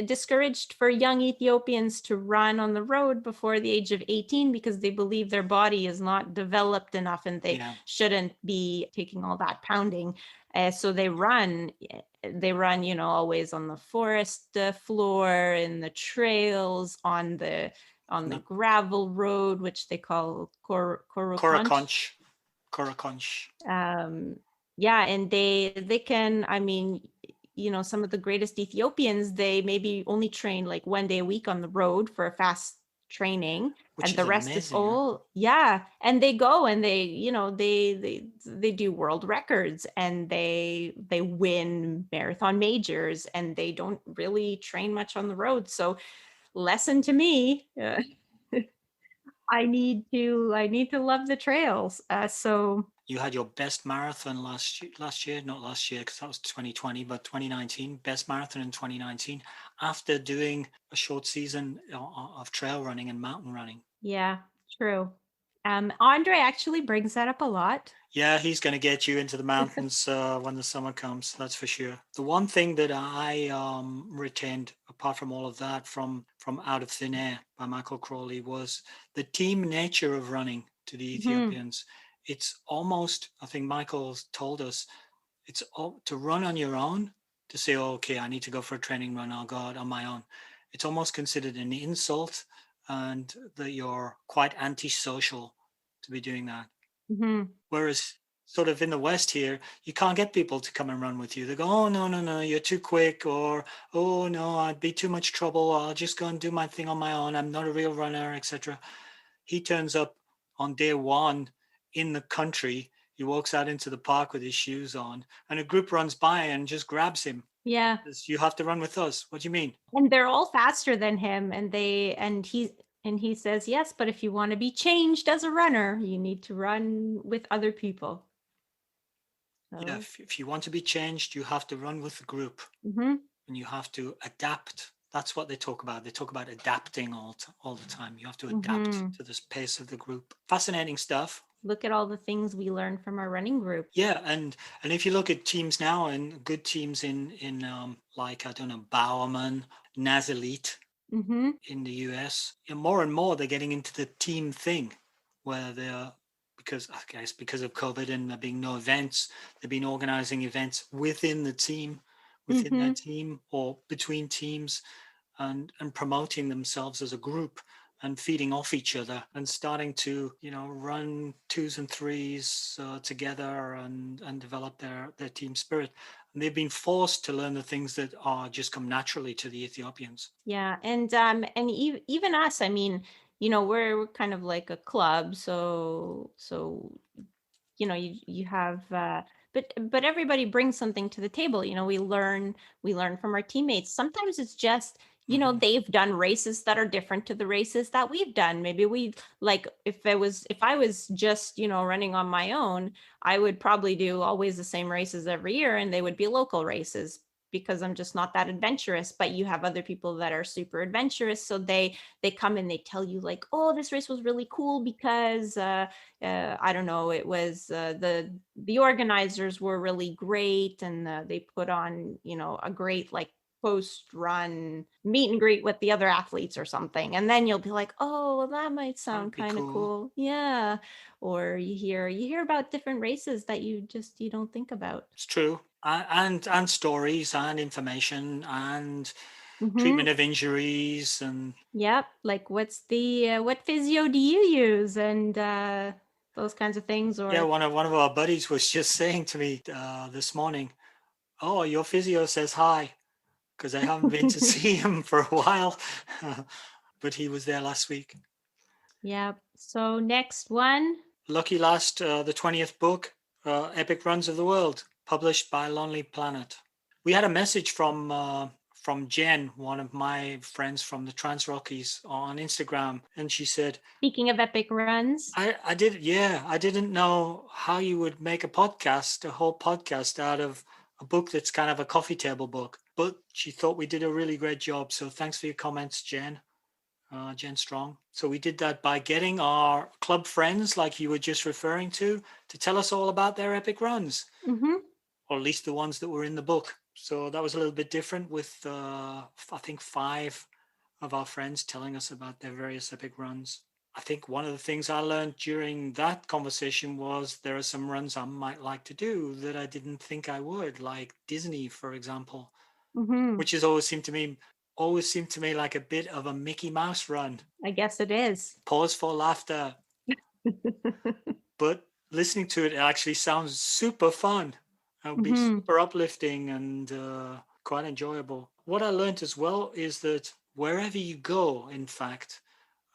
[SPEAKER 2] discouraged for young Ethiopians to run on the road before the age of 18 because they believe their body is not developed enough and they
[SPEAKER 1] Yeah.
[SPEAKER 2] shouldn't be taking all that pounding. So they run, always on the forest floor, in the trails, on the
[SPEAKER 1] No,
[SPEAKER 2] gravel road, which they call Korokonch.
[SPEAKER 1] Korakonch. Korakonch.
[SPEAKER 2] um yeah, and they can, I mean, some of the greatest Ethiopians, they maybe only train like 1 day a week on the road for a fast training,
[SPEAKER 1] Which
[SPEAKER 2] and
[SPEAKER 1] is
[SPEAKER 2] the rest is
[SPEAKER 1] amazing, huh?
[SPEAKER 2] all, yeah, and they go and they do world records, and they win marathon majors, and they don't really train much on the road. So lesson to me, I need to love the trails. So
[SPEAKER 1] You had your best marathon last year, not last year because that was 2020, but 2019, best marathon in 2019 after doing a short season of trail running and mountain running.
[SPEAKER 2] yeah, true. Andre actually brings that up a lot.
[SPEAKER 1] Yeah, he's going to get you into the mountains when the summer comes. That's for sure. The one thing that I retained, apart from all of that, from Out of Thin Air by Michael Crawley, was the team nature of running to the
[SPEAKER 2] Hmm.
[SPEAKER 1] Ethiopians. It's almost, I think Michael told us, it's all, to run on your own. To say, oh, okay, I need to go for a training run. I'll go out on my own. It's almost considered an insult, and that you're quite antisocial to be doing that.
[SPEAKER 2] Hmm.
[SPEAKER 1] Whereas sort of in the West here, you can't get people to come and run with you. They go, oh, no, no, no, you're too quick, or, oh, no, I'd be too much trouble. I'll just go and do my thing on my own. I'm not a real runner, etc. He turns up on day one in the country. He walks out into the park with his shoes on, and a group runs by and just grabs him.
[SPEAKER 2] Yeah.
[SPEAKER 1] Says, you have to run with us. What do you mean?
[SPEAKER 2] And they're all faster than him, and he says, yes, but if you want to be changed as a runner, you need to run with other people.
[SPEAKER 1] Yeah,
[SPEAKER 2] So,
[SPEAKER 1] if you want to be changed, you have to run with the group.
[SPEAKER 2] hmm
[SPEAKER 1] And you have to adapt. That's what they talk about. They talk about adapting all the time. You have to adapt
[SPEAKER 2] hmm
[SPEAKER 1] to the pace of the group. Fascinating stuff.
[SPEAKER 2] look at all the things we learned from our running group.
[SPEAKER 1] Yeah, and if you look at teams now, and good teams in like, I don't know, Bowerman, Nazelite
[SPEAKER 2] Hmm.
[SPEAKER 1] in the US, more and more they're getting into the team thing, where they're, because I guess because of COVID and there being no events, they've been organizing events within the team, within their
[SPEAKER 2] Hmm.
[SPEAKER 1] team or between teams, and promoting themselves as a group and feeding off each other and starting to run twos and threes together and develop their team spirit. And they've been forced to learn the things that are just come naturally to the Ethiopians.
[SPEAKER 2] Yeah, and even us, I mean, we're kind of like a club, so you have but everybody brings something to the table. We learn from our teammates. Sometimes it's just
[SPEAKER 1] Mhm.
[SPEAKER 2] they've done races that are different to the races that we've done. Maybe we, like, if I was just running on my own, I would probably do always the same races every year, and they would be local races because I'm just not that adventurous. But you have other people that are super adventurous, so they come and they tell you, like, oh, this race was really cool because I don't know, it was the organizers were really great, and they put on a great, like, post run meet and greet with the other athletes or something, and then you'll be like, oh, well, that might sound
[SPEAKER 1] That'd be
[SPEAKER 2] kind of
[SPEAKER 1] cool.
[SPEAKER 2] cool. Yeah. Or you hear about different races that you don't think about.
[SPEAKER 1] It's true. And stories and information and
[SPEAKER 2] Hmm.
[SPEAKER 1] treatment of injuries. And
[SPEAKER 2] Yep, like, what physio do you use, and those kinds of things.
[SPEAKER 1] yeah,
[SPEAKER 2] Or
[SPEAKER 1] one of our buddies was just saying to me this morning, Oh, your physio says hi, because I haven't been to see him for a while, but he was there last week.
[SPEAKER 2] Yep. So next one.
[SPEAKER 1] Lucky Last, the 20th book, Epic Runs of the World, published by Lonely Planet. We had a message from Jen, one of my friends from the Trans Rockies, on Instagram, and she said,
[SPEAKER 2] Speaking of epic runs.
[SPEAKER 1] I did, yeah, I didn't know how you would make a whole podcast out of a book that's kind of a coffee table book, but she thought we did a really great job. So thanks for your comments, Jen. Jen Strong. So we did that by getting our club friends, like you were just referring to tell us all about their epic runs,
[SPEAKER 2] Mm-hmm.
[SPEAKER 1] or at least the ones that were in the book. So that was a little bit different with, I think, 5 of our friends telling us about their various epic runs. I think one of the things I learned during that conversation was there are some runs I might like to do that I didn't think I would, like Disney, for example,
[SPEAKER 2] Mm-hmm.
[SPEAKER 1] which has always seemed to me like a bit of a Mickey Mouse run.
[SPEAKER 2] I guess it is.
[SPEAKER 1] Pause for laughter. But listening to it actually sounds super fun. It would be
[SPEAKER 2] Mm-hmm.
[SPEAKER 1] super uplifting and quite enjoyable. What I learned as well is that wherever you go, in fact,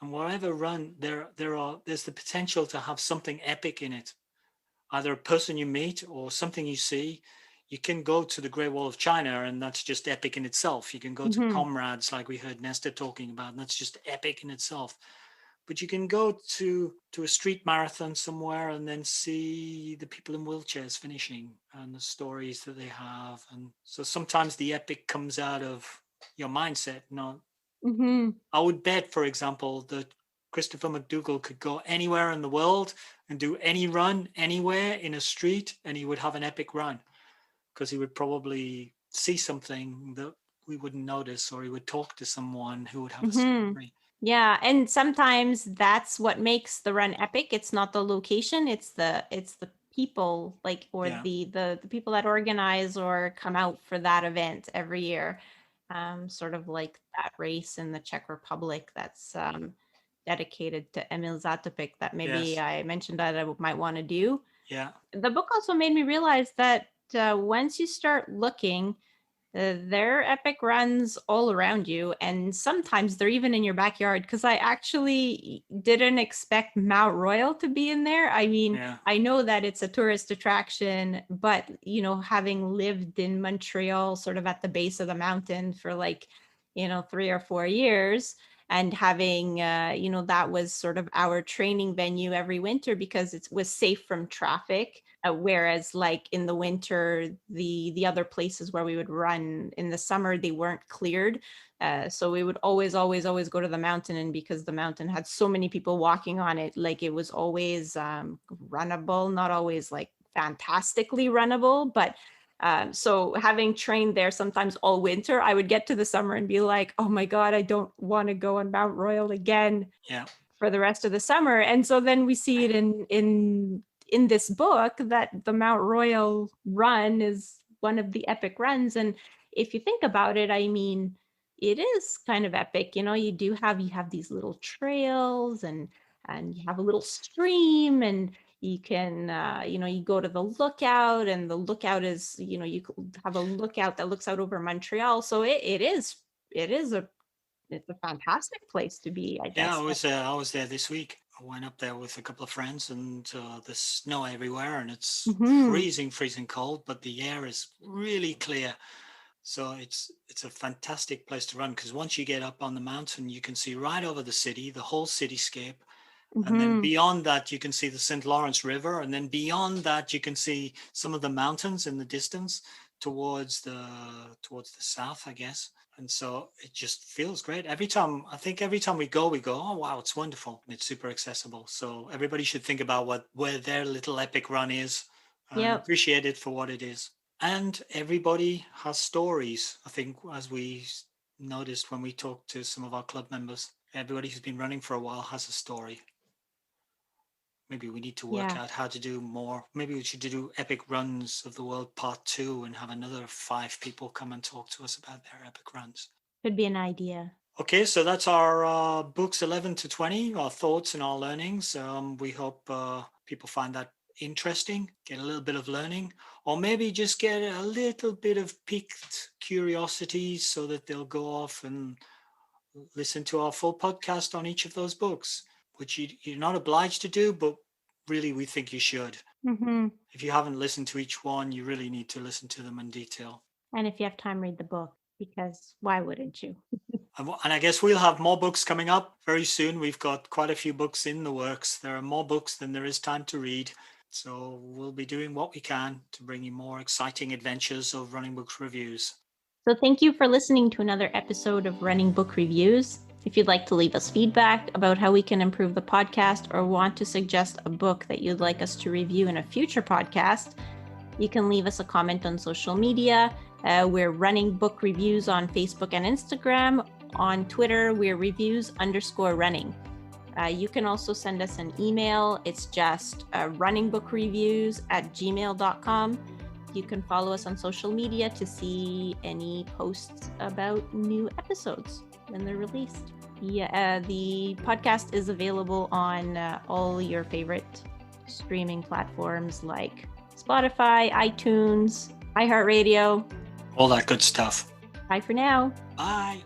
[SPEAKER 1] and wherever run, there's the potential to have something epic in it. Either a person you meet or something you see. You can go to the Great Wall of China, and that's just epic in itself. You can go to
[SPEAKER 2] Mm-hmm.
[SPEAKER 1] Comrades, like we heard Nesta talking about, and that's just epic in itself. But you can go to a street marathon somewhere and then see the people in wheelchairs finishing and the stories that they have. And so sometimes the epic comes out of your mindset. Not,
[SPEAKER 2] Mm-hmm.
[SPEAKER 1] I would bet, for example, that Christopher McDougall could go anywhere in the world and do any run anywhere in a street, and he would have an epic run because he would probably see something that we wouldn't notice, or he would talk to someone who would have a
[SPEAKER 2] Mm-hmm.
[SPEAKER 1] story.
[SPEAKER 2] Yeah, and sometimes that's what makes the run epic. It's not the location, it's the people, like, or
[SPEAKER 1] Yeah.
[SPEAKER 2] the people that organize or come out for that event every year. Sort of like that race in the Czech Republic that's dedicated to Emil Zatopek that maybe
[SPEAKER 1] Yes.
[SPEAKER 2] I mentioned that I might want to do.
[SPEAKER 1] Yeah.
[SPEAKER 2] The book also made me realize that once you start looking, there are epic runs all around you, and sometimes they're even in your backyard. Because I actually didn't expect Mount Royal to be in there. I mean,
[SPEAKER 1] Yeah.
[SPEAKER 2] I know that it's a tourist attraction, but having lived in Montreal, sort of at the base of the mountain for like 3 or 4 years, and having that was sort of our training venue every winter because it was safe from traffic, whereas like in the winter, the other places where we would run in the summer, they weren't cleared. So we would always go to the mountain, and because the mountain had so many people walking on it, like it was always runnable, not always like fantastically runnable, but so having trained there sometimes all winter, I would get to the summer and be like, oh my God, I don't want to go on Mount Royal again
[SPEAKER 1] Yeah.
[SPEAKER 2] for the rest of the summer. And so then we see it in this book that the Mount Royal run is one of the epic runs. And if you think about it, I mean, it is kind of epic. You have these little trails, and you have a little stream, and you can you go to the lookout, and the lookout is you have a lookout that looks out over Montreal. So it is it's a fantastic place to be, I
[SPEAKER 1] Yeah,
[SPEAKER 2] guess.
[SPEAKER 1] I was there this week. I went up there with a couple of friends, and there's snow everywhere, and it's
[SPEAKER 2] Hmm.
[SPEAKER 1] freezing cold, but the air is really clear. So it's a fantastic place to run because once you get up on the mountain, you can see right over the city, the whole cityscape. And then
[SPEAKER 2] Hmm.
[SPEAKER 1] beyond that, you can see the St. Lawrence River. And then beyond that, you can see some of the mountains in the distance towards the south, I guess. And so it just feels great. Every time we go, oh, wow, it's wonderful. It's super accessible. So everybody should think about where their little epic run is and
[SPEAKER 2] Yep.
[SPEAKER 1] appreciate it for what it is. And everybody has stories. I think, as we noticed when we talked to some of our club members, everybody who's been running for a while has a story. Maybe we need to work
[SPEAKER 2] Yeah.
[SPEAKER 1] out how to do more. Maybe we should do Epic Runs of the World Part 2 and have another 5 people come and talk to us about their epic runs.
[SPEAKER 2] Could be an idea.
[SPEAKER 1] Okay, so that's our books 11 to 20, our thoughts and our learnings. We hope people find that interesting, get a little bit of learning, or maybe just get a little bit of piqued curiosity so that they'll go off and listen to our full podcast on each of those books, which you're not obliged to do, but really we think you should.
[SPEAKER 2] Mm-hmm.
[SPEAKER 1] If you haven't listened to each one, you really need to listen to them in detail.
[SPEAKER 2] And if you have time, read the book, because why wouldn't you?
[SPEAKER 1] And I guess we'll have more books coming up very soon. We've got quite a few books in the works. There are more books than there is time to read. So we'll be doing what we can to bring you more exciting adventures of Running Books reviews.
[SPEAKER 2] So thank you for listening to another episode of Running Book Reviews. If you'd like to leave us feedback about how we can improve the podcast or want to suggest a book that you'd like us to review in a future podcast, you can leave us a comment on social media. We're Running Book Reviews on Facebook and Instagram. On Twitter, we're reviews_running. You can also send us an email. It's just runningbookrareviews@gmail.com. You can follow us on social media to see any posts about new episodes when they're released. The podcast is available on all your favorite streaming platforms like Spotify, iTunes, iHeartRadio.
[SPEAKER 1] All that good stuff.
[SPEAKER 2] Bye for now.
[SPEAKER 1] Bye.